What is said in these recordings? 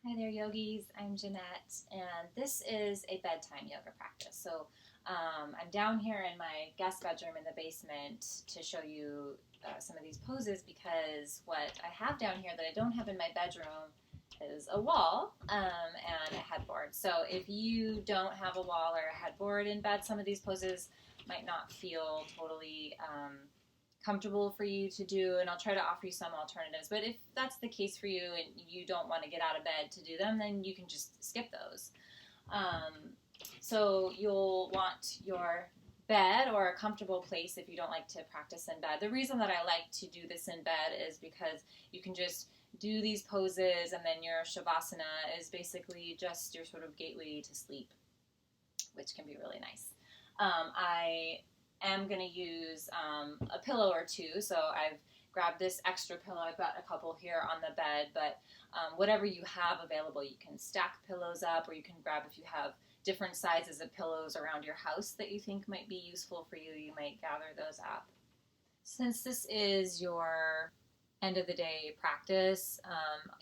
Hi there, yogis. I'm Jeanette, and this is a bedtime yoga practice. I'm down here in my guest bedroom in the basement to show you some of these poses because what I have down here that I don't have in my bedroom is a wall and a headboard. So if you don't have a wall or a headboard in bed, some of these poses might not feel totally comfortable for you to do, and I'll try to offer you some alternatives. But if that's the case for you and you don't want to get out of bed to do them, then you can just skip those. So you'll want your bed or a comfortable place if you don't like to practice in bed. The reason that I like to do this in bed is because you can just do these poses, and then your shavasana is basically just your sort of gateway to sleep, which can be really nice. I am going to use a pillow or two, so I've grabbed this extra pillow. I've got a couple here on the bed, but whatever you have available, you can stack pillows up, or you can grab, if you have different sizes of pillows around your house that you think might be useful for you, you might gather those up. Since this is your end of the day practice,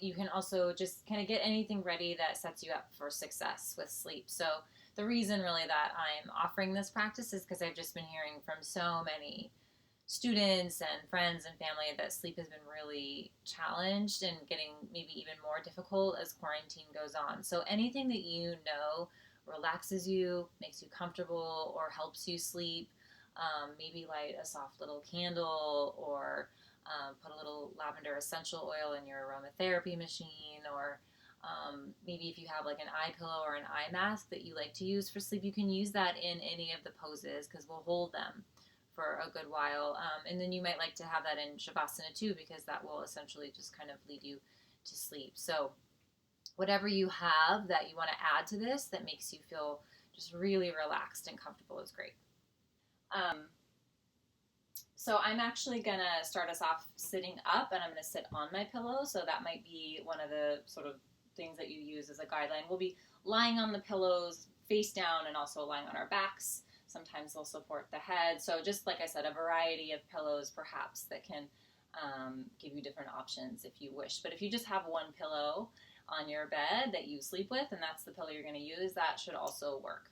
you can also just kind of get anything ready that sets you up for success with sleep. So the reason really that I'm offering this practice is because I've just been hearing from so many students and friends and family that sleep has been really challenged and getting maybe even more difficult as quarantine goes on. So anything that you know relaxes you, makes you comfortable, or helps you sleep, maybe light a soft little candle, or put a little lavender essential oil in your aromatherapy machine, or maybe if you have like an eye pillow or an eye mask that you like to use for sleep, you can use that in any of the poses because we'll hold them for a good while. And then you might like to have that in shavasana too, because that will essentially just kind of lead you to sleep. So whatever you have that you want to add to this that makes you feel just really relaxed and comfortable is great. So I'm actually gonna start us off sitting up, and I'm gonna sit on my pillow. So that might be one of the sort of things that you use as a guideline. We'll be lying on the pillows face down and also lying on our backs. Sometimes they'll support the head. So just like I said, a variety of pillows perhaps that can give you different options if you wish. But if you just have one pillow on your bed that you sleep with, and that's the pillow you're going to use, that should also work.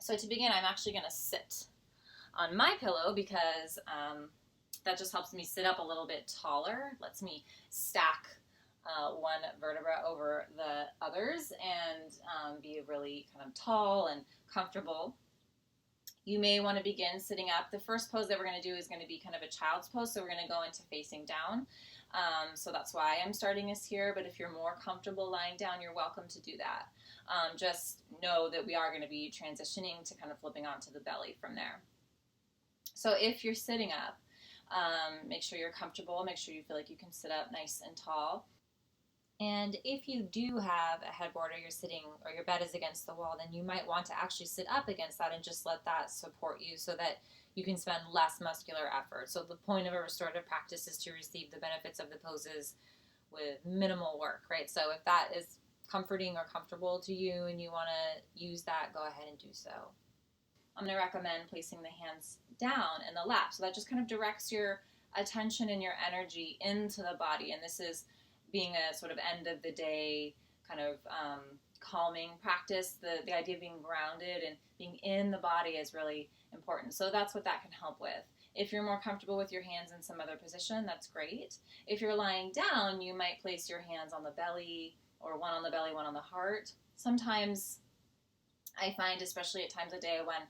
So to begin, I'm actually going to sit on my pillow because that just helps me sit up a little bit taller, lets me stack one vertebra over the others, and be really kind of tall and comfortable. You may want to begin sitting up. The first pose that we're going to do is going to be kind of a child's pose, so we're going to go into facing down. So that's why I'm starting us here, but if you're more comfortable lying down, you're welcome to do that. Just know that we are going to be transitioning to kind of flipping onto the belly from there. So if you're sitting up, make sure you're comfortable. Make sure you feel like you can sit up nice and tall. And if you do have a headboard, or you're sitting, or your bed is against the wall, then you might want to actually sit up against that and just let that support you so that you can spend less muscular effort. So the point of a restorative practice is to receive the benefits of the poses with minimal work, right? So if that is comforting or comfortable to you and you want to use that, go ahead and do so. I'm going to recommend placing the hands down in the lap. So that just kind of directs your attention and your energy into the body. And this is being a sort of end of the day kind of calming practice. The idea of being grounded and being in the body is really important. So that's what that can help with. If you're more comfortable with your hands in some other position, that's great. If you're lying down, you might place your hands on the belly, or one on the belly, one on the heart. Sometimes I find, especially at times of day when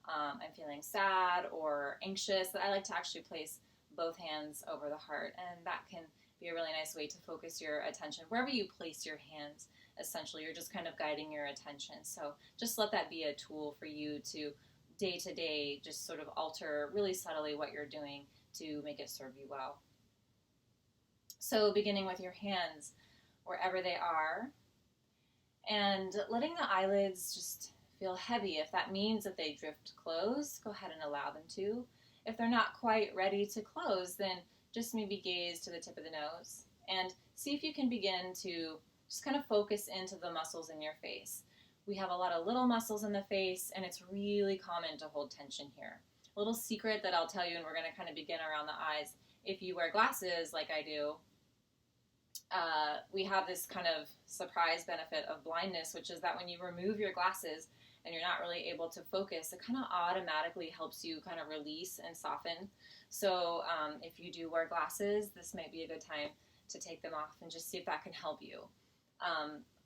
I'm feeling sad or anxious, that I like to actually place both hands over the heart, and that can be a really nice way to focus your attention. Wherever you place your hands, essentially, you're just kind of guiding your attention. So just let that be a tool for you to day just sort of alter really subtly what you're doing to make it serve you well. So beginning with your hands wherever they are, and letting the eyelids just feel heavy. If that means that they drift closed, go ahead and allow them to. If they're not quite ready to close, then just maybe gaze to the tip of the nose and see if you can begin to just kind of focus into the muscles in your face. We have a lot of little muscles in the face, and it's really common to hold tension here. A little secret that I'll tell you, and we're going to kind of begin around the eyes. If you wear glasses like I do, we have this kind of surprise benefit of blindness, which is that when you remove your glasses and you're not really able to focus, it kind of automatically helps you kind of release and soften. So if you do wear glasses, this might be a good time to take them off and just see if that can help you.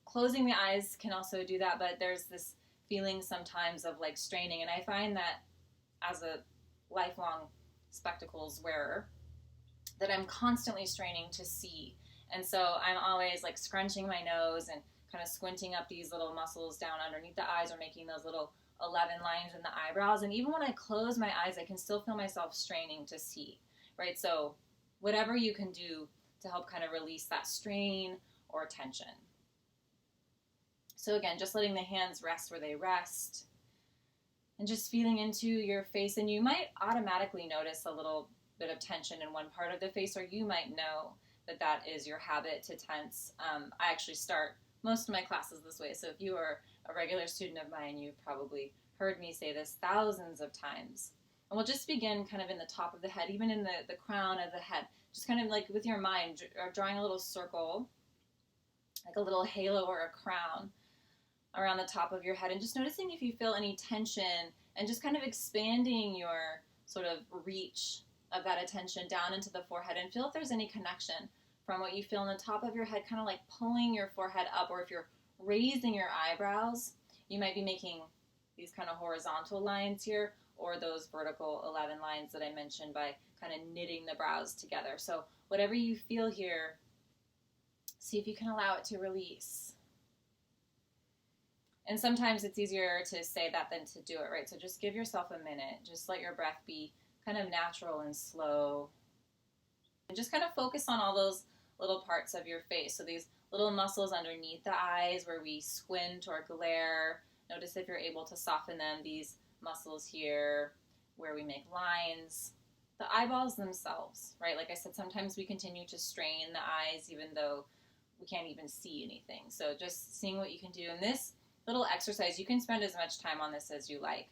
Closing the eyes can also do that, but there's this feeling sometimes of like straining, and I find that as a lifelong spectacles wearer that I'm constantly straining to see. And so I'm always like scrunching my nose and kind of squinting up these little muscles down underneath the eyes, or making those little 11 lines in the eyebrows. And even when I close my eyes, I can still feel myself straining to see, right? So whatever you can do to help kind of release that strain or tension. So again, just letting the hands rest where they rest and just feeling into your face. And you might automatically notice a little bit of tension in one part of the face, or you might know that that is your habit to tense. I actually start most of my classes this way. So if you are a regular student of mine, you've probably heard me say this thousands of times. And we'll just begin kind of in the top of the head, even in the crown of the head, just kind of like with your mind, drawing a little circle, like a little halo or a crown around the top of your head, and just noticing if you feel any tension, and just kind of expanding your sort of reach of that attention down into the forehead, and feel if there's any connection from what you feel in the top of your head, kind of like pulling your forehead up, or if you're raising your eyebrows, you might be making these kind of horizontal lines here, or those vertical 11 lines that I mentioned by kind of knitting the brows together. So whatever you feel here, see if you can allow it to release. And sometimes it's easier to say that than to do it, right? So just give yourself a minute. Just let your breath be kind of natural and slow. And just kind of focus on all those little parts of your face. So these little muscles underneath the eyes where we squint or glare. Notice if you're able to soften them. These muscles here where we make lines. The eyeballs themselves, right? Like I said, sometimes we continue to strain the eyes even though we can't even see anything. So just seeing what you can do. And this little exercise, you can spend as much time on this as you like.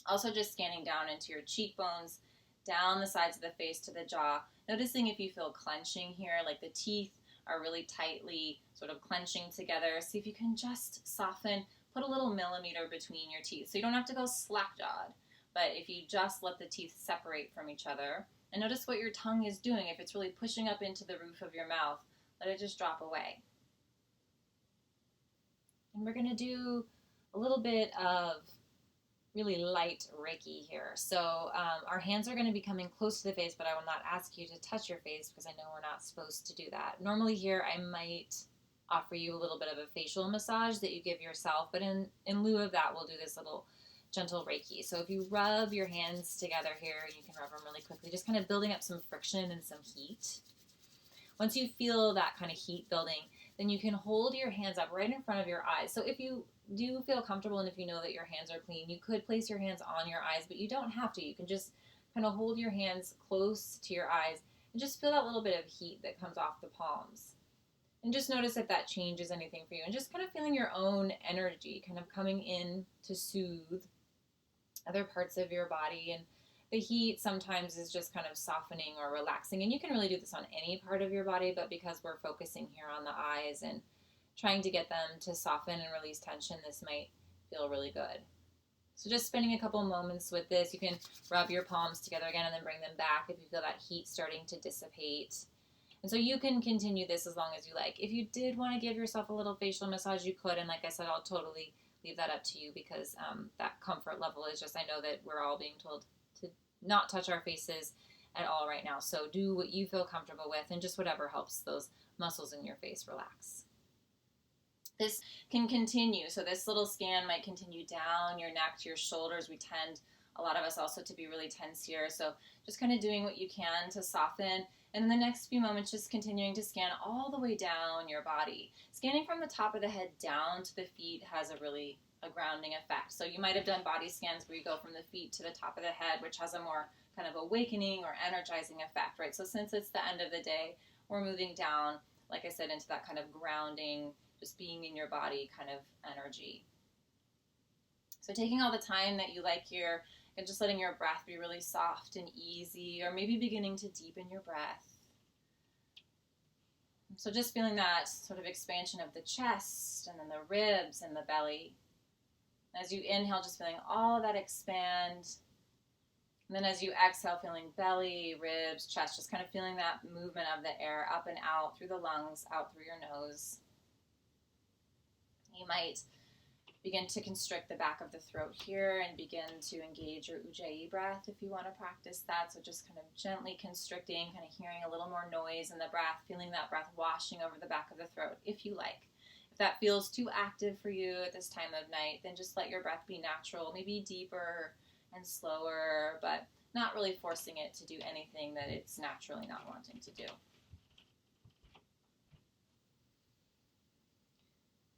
Also just scanning down into your cheekbones, down the sides of the face to the jaw, noticing if you feel clenching here, like the teeth are really tightly sort of clenching together. See if you can just soften, put a little millimeter between your teeth. So you don't have to go slack-jawed, but if you just let the teeth separate from each other, and notice what your tongue is doing. If it's really pushing up into the roof of your mouth, let it just drop away. And we're going to do a little bit of really light Reiki here. So our hands are going to be coming close to the face, but I will not ask you to touch your face because I know we're not supposed to do that. Normally here I might offer you a little bit of a facial massage that you give yourself, but in lieu of that, we'll do this little gentle Reiki. So if you rub your hands together here, you can rub them really quickly, just kind of building up some friction and some heat. Once you feel that kind of heat building, then you can hold your hands up right in front of your eyes. So if you do feel comfortable and if you know that your hands are clean, you could place your hands on your eyes, but you don't have to. You can just kind of hold your hands close to your eyes and just feel that little bit of heat that comes off the palms. And just notice if that changes anything for you. And just kind of feeling your own energy kind of coming in to soothe other parts of your body. And the heat sometimes is just kind of softening or relaxing. And you can really do this on any part of your body, but because we're focusing here on the eyes and trying to get them to soften and release tension, this might feel really good. So just spending a couple moments with this. You can rub your palms together again and then bring them back if you feel that heat starting to dissipate. And so you can continue this as long as you like. If you did want to give yourself a little facial massage, you could. And like I said, I'll totally leave that up to you because that comfort level is just, I know that we're all being told to not touch our faces at all right now. So do what you feel comfortable with and just whatever helps those muscles in your face relax. This can continue. So this little scan might continue down your neck to your shoulders. We tend, a lot of us also, to be really tense here. So just kind of doing what you can to soften. And in the next few moments, just continuing to scan all the way down your body. Scanning from the top of the head down to the feet has a grounding effect. So you might have done body scans where you go from the feet to the top of the head, which has a more kind of awakening or energizing effect, right? So since it's the end of the day, we're moving down, like I said, into that kind of grounding, just being in your body kind of energy. So taking all the time that you like here and just letting your breath be really soft and easy, or maybe beginning to deepen your breath. So just feeling that sort of expansion of the chest and then the ribs and the belly. As you inhale, just feeling all of that expand. And then as you exhale, feeling belly, ribs, chest, just kind of feeling that movement of the air up and out through the lungs, out through your nose. You might begin to constrict the back of the throat here and begin to engage your Ujjayi breath if you want to practice that. So just kind of gently constricting, kind of hearing a little more noise in the breath, feeling that breath washing over the back of the throat if you like. If that feels too active for you at this time of night, then just let your breath be natural, maybe deeper and slower, but not really forcing it to do anything that it's naturally not wanting to do.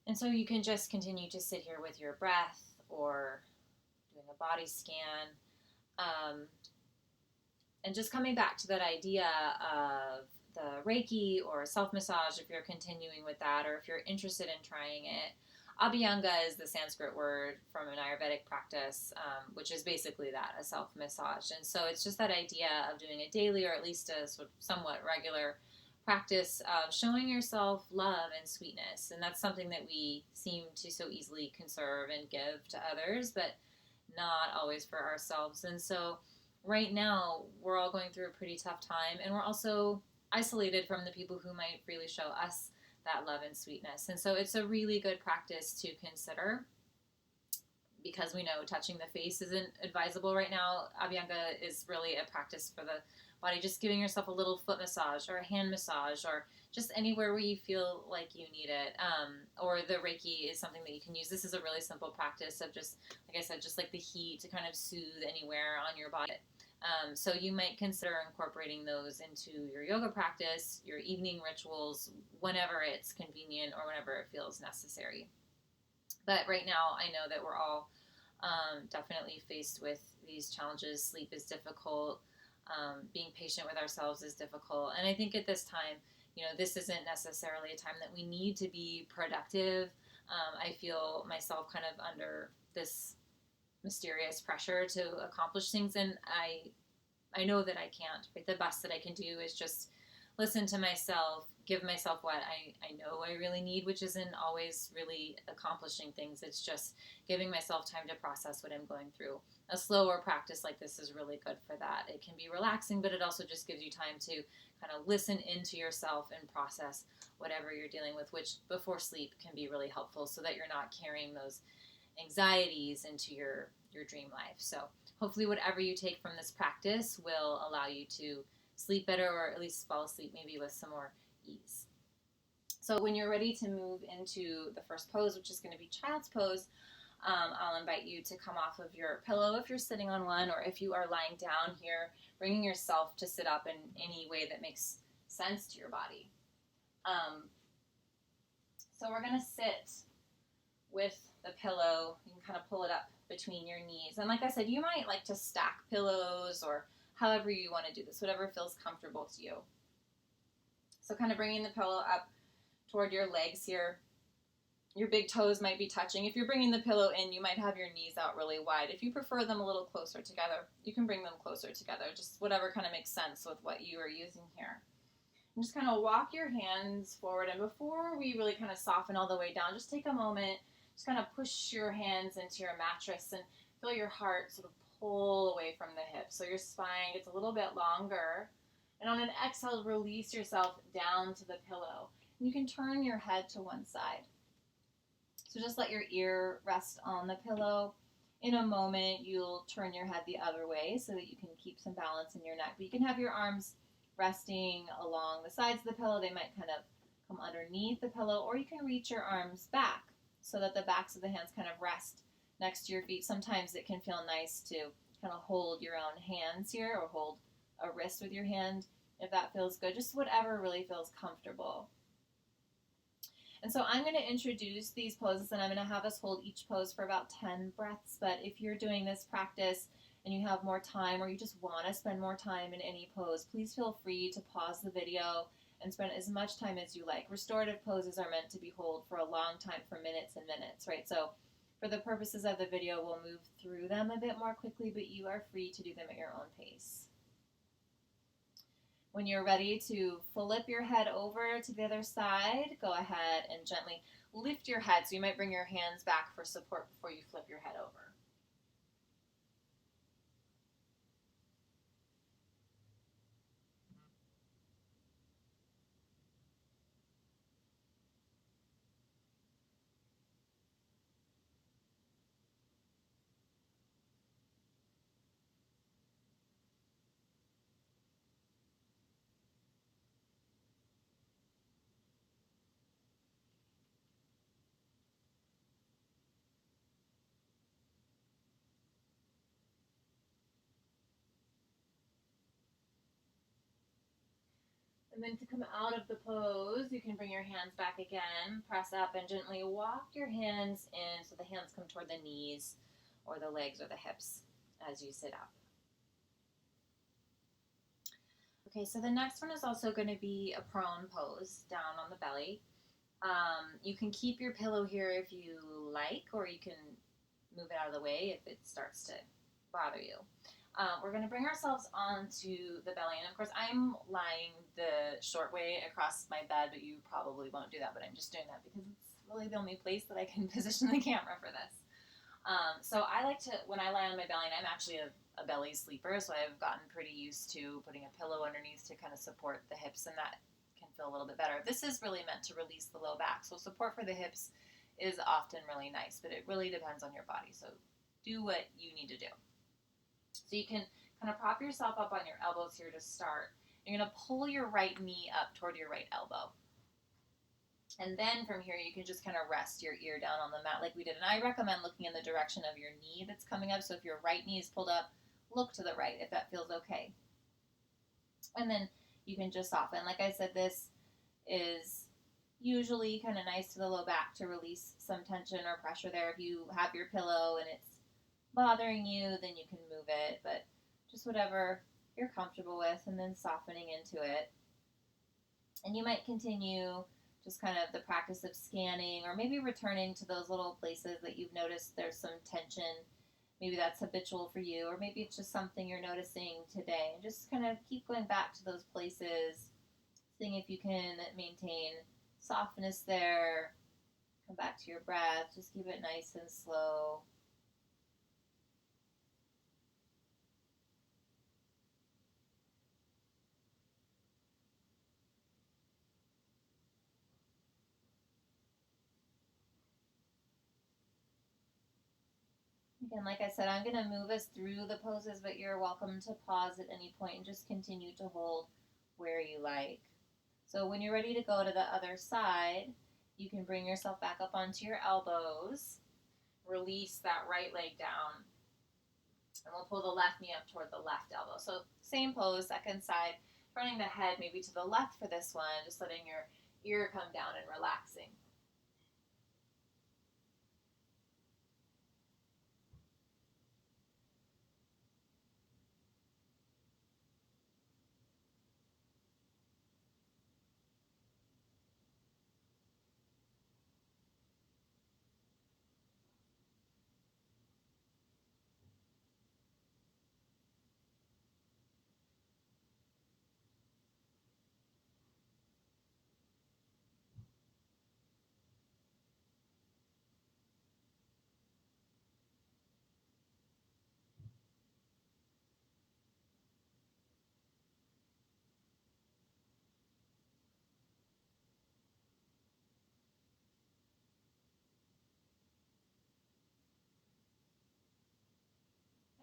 And so you can just continue to sit here with your breath or doing a body scan. And just coming back to that idea of the Reiki or self-massage, if you're continuing with that, or if you're interested in trying it. Abhyanga is the Sanskrit word from an Ayurvedic practice, which is basically that, a self-massage. And so it's just that idea of doing it daily, or at least a sort of somewhat regular practice of showing yourself love and sweetness. And that's something that we seem to so easily conserve and give to others, but not always for ourselves. And so right now, we're all going through a pretty tough time, and we're also isolated from the people who might freely show us that love and sweetness. And so it's a really good practice to consider, because we know touching the face isn't advisable right now. Abhyanga is really a practice for the body, just giving yourself a little foot massage or a hand massage or just anywhere where you feel like you need it. Or the Reiki is something that you can use. This is a really simple practice of just, like I said, just like the heat to kind of soothe anywhere on your body. So you might consider incorporating those into your yoga practice, your evening rituals, whenever it's convenient or whenever it feels necessary. But right now, I know that we're all definitely faced with these challenges. Sleep is difficult. Being patient with ourselves is difficult. And I think at this time, this isn't necessarily a time that we need to be productive. I feel myself kind of under this mysterious pressure to accomplish things, and I know that I can't. Right? The best that I can do is just listen to myself, give myself what I know I really need, which isn't always really accomplishing things. It's just giving myself time to process what I'm going through. A slower practice like this is really good for that. It can be relaxing, but it also just gives you time to kind of listen into yourself and process whatever you're dealing with, which before sleep can be really helpful so that you're not carrying those anxieties into your dream life. So hopefully whatever you take from this practice will allow you to sleep better, or at least fall asleep maybe with some more ease. So when you're ready to move into the first pose, which is going to be child's pose, I'll invite you to come off of your pillow if you're sitting on one, or if you are lying down here, bringing yourself to sit up in any way that makes sense to your body. So we're going to sit with the pillow. You can kind of pull it up between your knees. And like I said, you might like to stack pillows or however you want to do this, whatever feels comfortable to you. So kind of bringing the pillow up toward your legs here. Your big toes might be touching. If you're bringing the pillow in, you might have your knees out really wide. If you prefer them a little closer together, you can bring them closer together. Just whatever kind of makes sense with what you are using here. And just kind of walk your hands forward. And before we really kind of soften all the way down, just take a moment. Just kind of push your hands into your mattress and feel your heart sort of pull away from the hips. So your spine gets a little bit longer. And on an exhale, release yourself down to the pillow. And you can turn your head to one side. So just let your ear rest on the pillow. In a moment, you'll turn your head the other way so that you can keep some balance in your neck. But you can have your arms resting along the sides of the pillow. They might kind of come underneath the pillow, or you can reach your arms back so that the backs of the hands kind of rest next to your feet. Sometimes it can feel nice to kind of hold your own hands here, or hold a wrist with your hand if that feels good. Just whatever really feels comfortable. And so I'm going to introduce these poses, and I'm going to have us hold each pose for about 10 breaths. But if you're doing this practice and you have more time, or you just want to spend more time in any pose, please feel free to pause the video and spend as much time as you like. Restorative poses are meant to be held for a long time, for minutes and minutes, right? So for the purposes of the video, we'll move through them a bit more quickly, but you are free to do them at your own pace. When you're ready to flip your head over to the other side, go ahead and gently lift your head. So you might bring your hands back for support before you flip your head over. And then to come out of the pose, you can bring your hands back again, press up, and gently walk your hands in so the hands come toward the knees or the legs or the hips as you sit up. Okay, so the next one is also going to be a prone pose, down on the belly. You can keep your pillow here if you like, or you can move it out of the way if it starts to bother you. We're going to bring ourselves onto the belly, and of course I'm lying the short way across my bed, but you probably won't do that, but I'm just doing that because it's really the only place that I can position the camera for this. So I like to, when I lie on my belly, and I'm actually a belly sleeper, so I've gotten pretty used to putting a pillow underneath to kind of support the hips, and that can feel a little bit better. This is really meant to release the low back, so support for the hips is often really nice, but it really depends on your body, so do what you need to do. So you can kind of prop yourself up on your elbows here to start. You're going to pull your right knee up toward your right elbow. And then from here, you can just kind of rest your ear down on the mat like we did. And I recommend looking in the direction of your knee that's coming up. So if your right knee is pulled up, look to the right if that feels okay. And then you can just soften. Like I said, this is usually kind of nice to the low back to release some tension or pressure there. If you have your pillow and it's bothering you, then you can move it. But just whatever you're comfortable with, and then softening into it. And you might continue just kind of the practice of scanning, or maybe returning to those little places that you've noticed there's some tension. Maybe that's habitual for you, or maybe it's just something you're noticing today. And just kind of keep going back to those places, seeing if you can maintain softness there. Come back to your breath. Just keep it nice and slow. Again, like I said, I'm going to move us through the poses, but you're welcome to pause at any point and just continue to hold where you like. So when you're ready to go to the other side, you can bring yourself back up onto your elbows. Release that right leg down. And we'll pull the left knee up toward the left elbow. So same pose, second side. Turning the head maybe to the left for this one, just letting your ear come down and relaxing.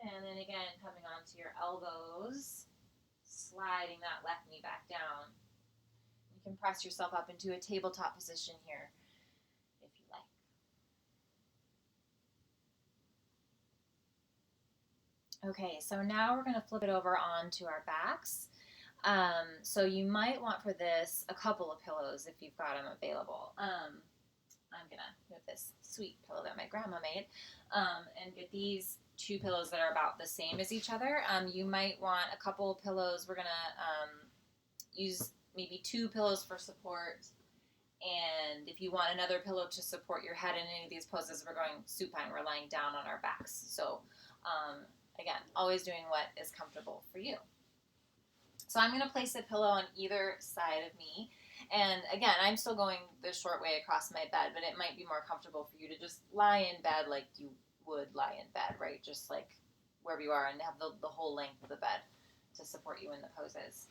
And then again, coming onto your elbows, sliding that left knee back down. You can press yourself up into a tabletop position here if you like. Okay, so now we're going to flip it over onto our backs. So you might want for this a couple of pillows if you've got them available. I'm going to move this sweet pillow that my grandma made and get these two pillows that are about the same as each other. You might want a couple of pillows. We're going to use maybe two pillows for support. And if you want another pillow to support your head in any of these poses, we're going supine. We're lying down on our backs. So again, always doing what is comfortable for you. So I'm going to place a pillow on either side of me. And again, I'm still going the short way across my bed, but it might be more comfortable for you to just lie in bed like you would lie in bed, right? Just like wherever you are, and have the whole length of the bed to support you in the poses.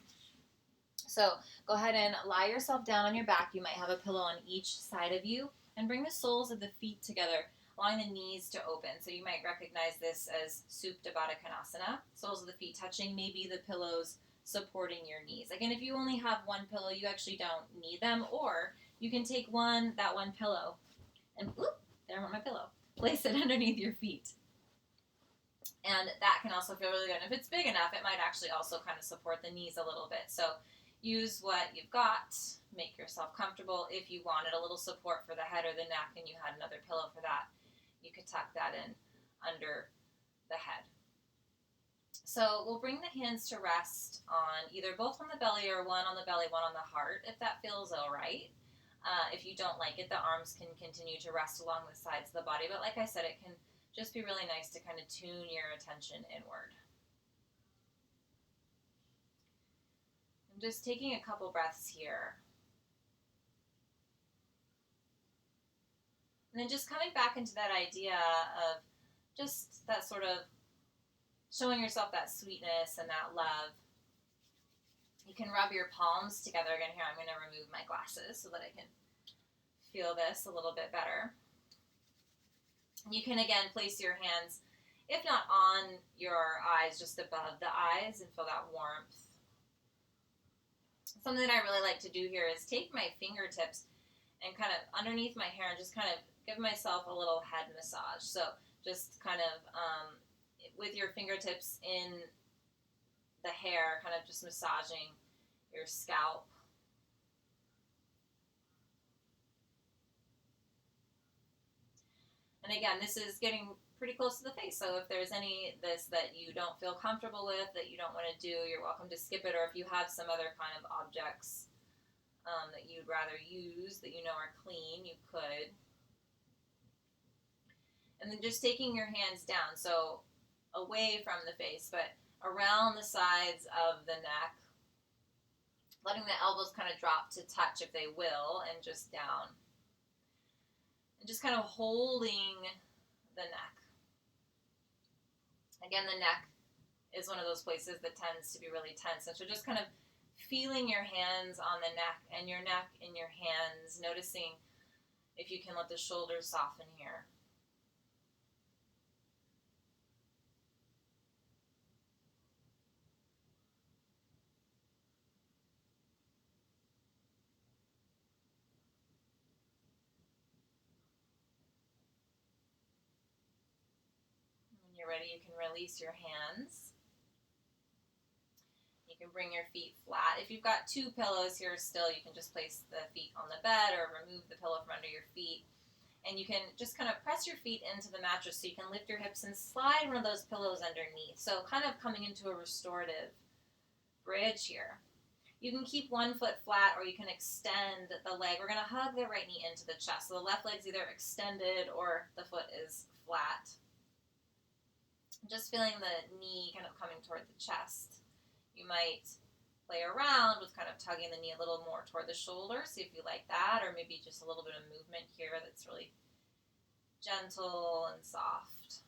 So go ahead and lie yourself down on your back. You might have a pillow on each side of you, and bring the soles of the feet together, allowing the knees to open. So you might recognize this as Supta Baddha Konasana. Soles of the feet touching, maybe the pillows supporting your knees. Again, if you only have one pillow, you actually don't need them, or you can take that one pillow, and there I want my pillow. Place it underneath your feet. And that can also feel really good. And if it's big enough, it might actually also kind of support the knees a little bit. So use what you've got. Make yourself comfortable. If you wanted a little support for the head or the neck and you had another pillow for that, you could tuck that in under the head. So we'll bring the hands to rest on either both on the belly or one on the belly, one on the heart, if that feels all right. If you don't like it, the arms can continue to rest along the sides of the body. But like I said, it can just be really nice to kind of tune your attention inward. I'm just taking a couple breaths here. And then just coming back into that idea of just that sort of showing yourself that sweetness and that love. You can rub your palms together again here. I'm going to remove my glasses so that I can feel this a little bit better. You can again place your hands, if not on your eyes, just above the eyes, and feel that warmth. Something that I really like to do here is take my fingertips and kind of underneath my hair and just kind of give myself a little head massage. So just kind of with your fingertips in the hair, kind of just massaging your scalp. And again, this is getting pretty close to the face, so if there's any this that you don't feel comfortable with, that you don't want to do, you're welcome to skip it, or if you have some other kind of objects that you'd rather use that you know are clean, you could. And then just taking your hands down, so away from the face, but around the sides of the neck, letting the elbows kind of drop to touch if they will, and just down. And just kind of holding the neck. Again, the neck is one of those places that tends to be really tense. And so just kind of feeling your hands on the neck and your neck in your hands, noticing if you can let the shoulders soften here. When you're ready, you can release your hands. You can bring your feet flat. If you've got two pillows here still, you can just place the feet on the bed or remove the pillow from under your feet. And you can just kind of press your feet into the mattress so you can lift your hips and slide one of those pillows underneath. So kind of coming into a restorative bridge here. You can keep one foot flat or you can extend the leg. We're going to hug the right knee into the chest. So the left leg's either extended or the foot is flat. Just feeling the knee kind of coming toward the chest. You might play around with kind of tugging the knee a little more toward the shoulder, see if you like that, or maybe just a little bit of movement here that's really gentle and soft.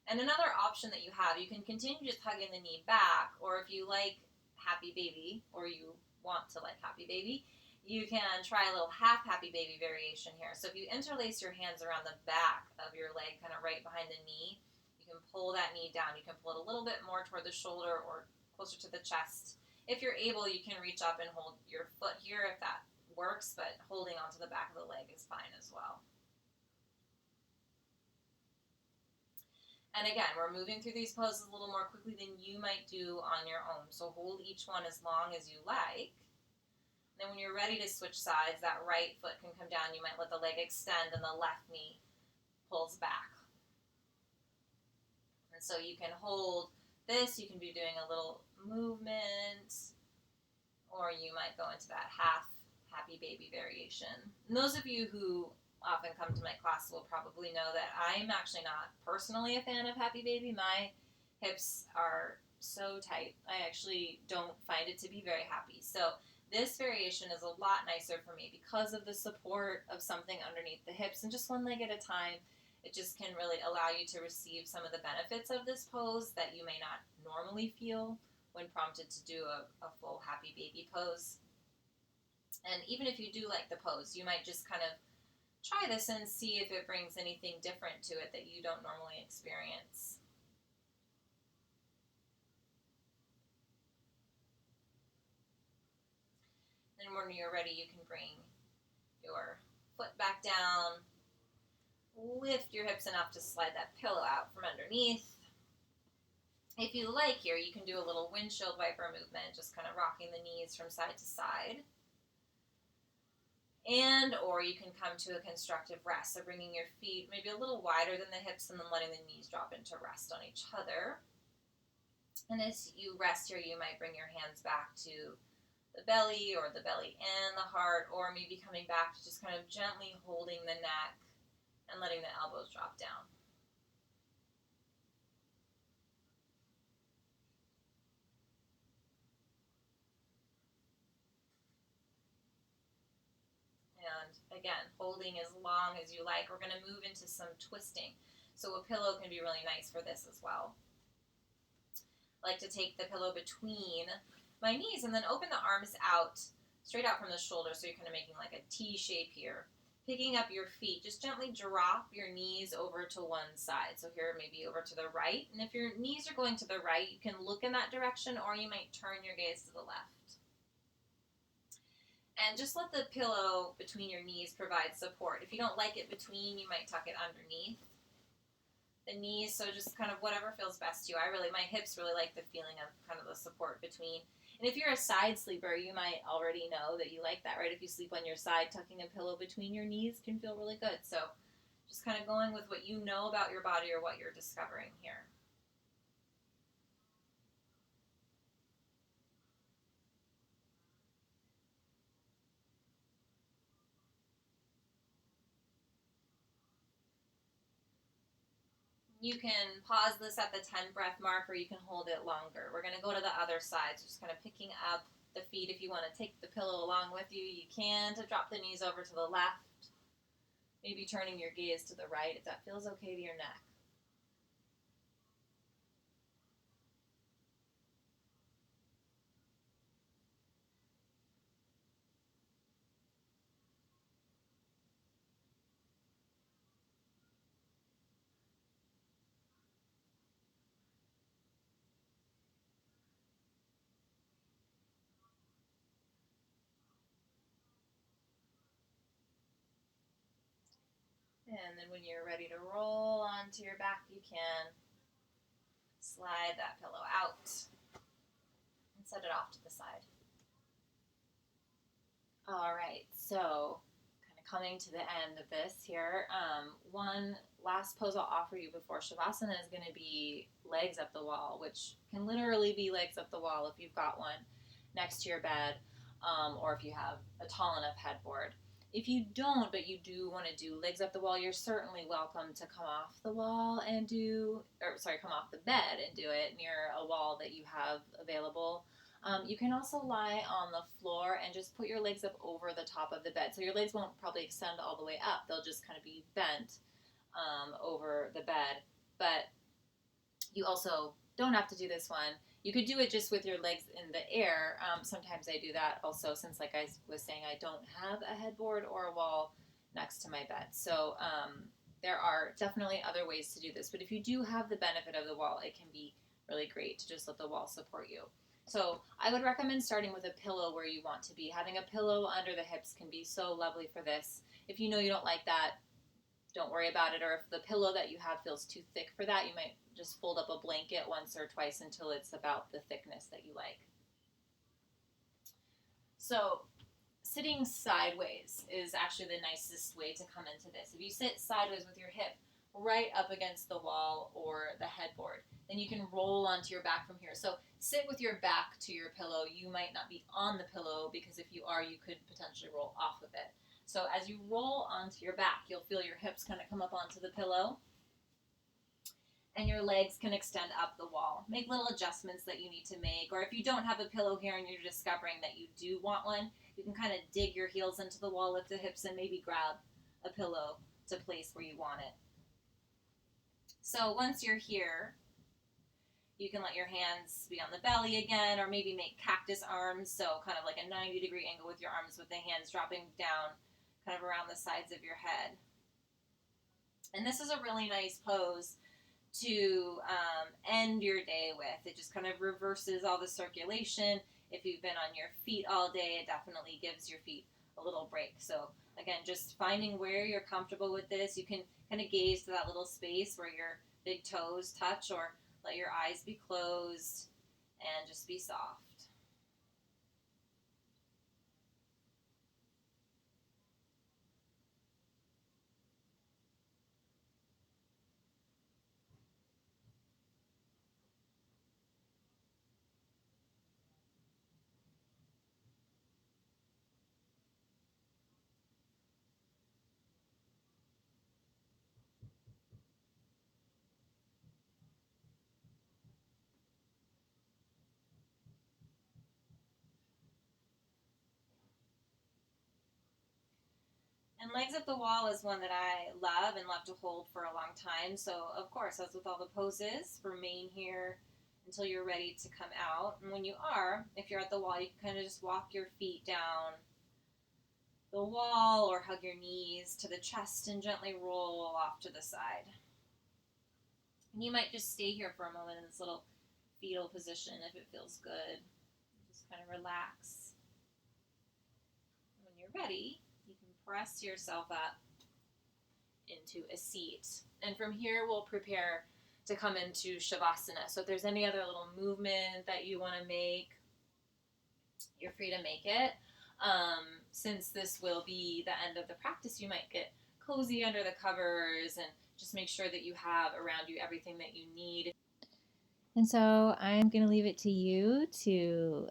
And another option that you have, you can continue just hugging the knee back, or if you like Happy Baby, or you want to like Happy Baby, you can try a little half Happy Baby variation here. So if you interlace your hands around the back of your leg, kind of right behind the knee, you can pull that knee down. You can pull it a little bit more toward the shoulder or closer to the chest. If you're able, you can reach up and hold your foot here if that works, but holding onto the back of the leg is fine as well. And again, we're moving through these poses a little more quickly than you might do on your own. So hold each one as long as you like. Then when you're ready to switch sides, that right foot can come down. You might let the leg extend and the left knee pulls back. And so you can hold this. You can be doing a little movement, or you might go into that half Happy Baby variation. And those of you who often come to my class will probably know that I'm actually not personally a fan of Happy Baby. My hips are so tight. I actually don't find it to be very happy. So this variation is a lot nicer for me because of the support of something underneath the hips and just one leg at a time. It just can really allow you to receive some of the benefits of this pose that you may not normally feel when prompted to do a full Happy Baby pose. And even if you do like the pose, you might just kind of try this and see if it brings anything different to it that you don't normally experience. And when you're ready, you can bring your foot back down, lift your hips enough to slide that pillow out from underneath. If you like here, you can do a little windshield wiper movement, just kind of rocking the knees from side to side. And, or you can come to a constructive rest, so bringing your feet maybe a little wider than the hips and then letting the knees drop into rest on each other. And as you rest here, you might bring your hands back to the belly or the belly and the heart, or maybe coming back to just kind of gently holding the neck and letting the elbows drop down. And again, holding as long as you like. We're going to move into some twisting. So a pillow can be really nice for this as well. I like to take the pillow between my knees and then open the arms out, straight out from the shoulder, so you're kind of making like a T shape here. Picking up your feet, just gently drop your knees over to one side. So here, maybe over to the right. And if your knees are going to the right, you can look in that direction, or you might turn your gaze to the left. And just let the pillow between your knees provide support. If you don't like it between, you might tuck it underneath the knees. So just kind of whatever feels best to you. My hips really like the feeling of kind of the support between. And if you're a side sleeper, you might already know that you like that, right? If you sleep on your side, tucking a pillow between your knees can feel really good. So just kind of going with what you know about your body or what you're discovering here. You can pause this at the 10 breath mark, or you can hold it longer. We're going to go to the other side, so just kind of picking up the feet. If you want to take the pillow along with you, you can, to drop the knees over to the left. Maybe turning your gaze to the right if that feels okay to your neck. And then when you're ready to roll onto your back, you can slide that pillow out and set it off to the side. All right, so kind of coming to the end of this here. One last pose I'll offer you before Shavasana is going to be legs up the wall, which can literally be legs up the wall if you've got one next to your bed, or if you have a tall enough headboard. If you don't, but you do want to do legs up the wall, you're certainly welcome to come off the wall and come off the bed and do it near a wall that you have available. You can also lie on the floor and just put your legs up over the top of the bed. So your legs won't probably extend all the way up. They'll just kind of be bent over the bed. But you also don't have to do this one. You could do it just with your legs in the air. Sometimes I do that also, since like I was saying, I don't have a headboard or a wall next to my bed. So there are definitely other ways to do this. But if you do have the benefit of the wall, it can be really great to just let the wall support you. So I would recommend starting with a pillow where you want to be. Having a pillow under the hips can be so lovely for this. If you know you don't like that, don't worry about it. Or if the pillow that you have feels too thick for that, you might just fold up a blanket once or twice until it's about the thickness that you like. So sitting sideways is actually the nicest way to come into this. If you sit sideways with your hip right up against the wall or the headboard, then you can roll onto your back from here. So sit with your back to your pillow. You might not be on the pillow, because if you are, you could potentially roll off of it. So as you roll onto your back, you'll feel your hips kind of come up onto the pillow, and your legs can extend up the wall. Make little adjustments that you need to make, or if you don't have a pillow here and you're discovering that you do want one, you can kind of dig your heels into the wall, lift the hips, and maybe grab a pillow to place where you want it. So once you're here, you can let your hands be on the belly again, or maybe make cactus arms, so kind of like a 90-degree angle with your arms, with the hands dropping down kind of around the sides of your head. And this is a really nice pose to end your day with. It just kind of reverses all the circulation. If you've been on your feet all day, it definitely gives your feet a little break. So again, just finding where you're comfortable with this. You can kind of gaze to that little space where your big toes touch, or let your eyes be closed and just be soft. And legs up the wall is one that I love and love to hold for a long time. So, of course, as with all the poses, remain here until you're ready to come out. And when you are, if you're at the wall, you can kind of just walk your feet down the wall or hug your knees to the chest and gently roll off to the side. And you might just stay here for a moment in this little fetal position if it feels good. Just kind of relax. When you're ready, you can press yourself up into a seat. And from here, we'll prepare to come into Shavasana. So if there's any other little movement that you want to make, you're free to make it. Since this will be the end of the practice, you might get cozy under the covers and just make sure that you have around you everything that you need. And so I'm going to leave it to you to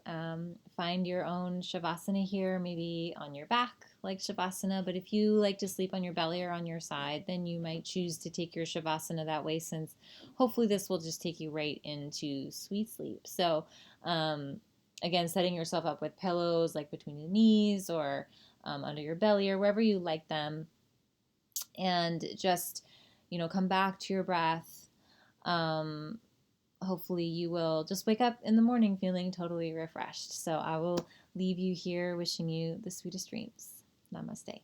find your own Shavasana here, maybe on your back like Shavasana. But if you like to sleep on your belly or on your side, then you might choose to take your Shavasana that way, since hopefully this will just take you right into sweet sleep. So again, setting yourself up with pillows like between your knees or under your belly or wherever you like them. And just, come back to your breath. Hopefully you will just wake up in the morning feeling totally refreshed. So I will leave you here wishing you the sweetest dreams. Namaste.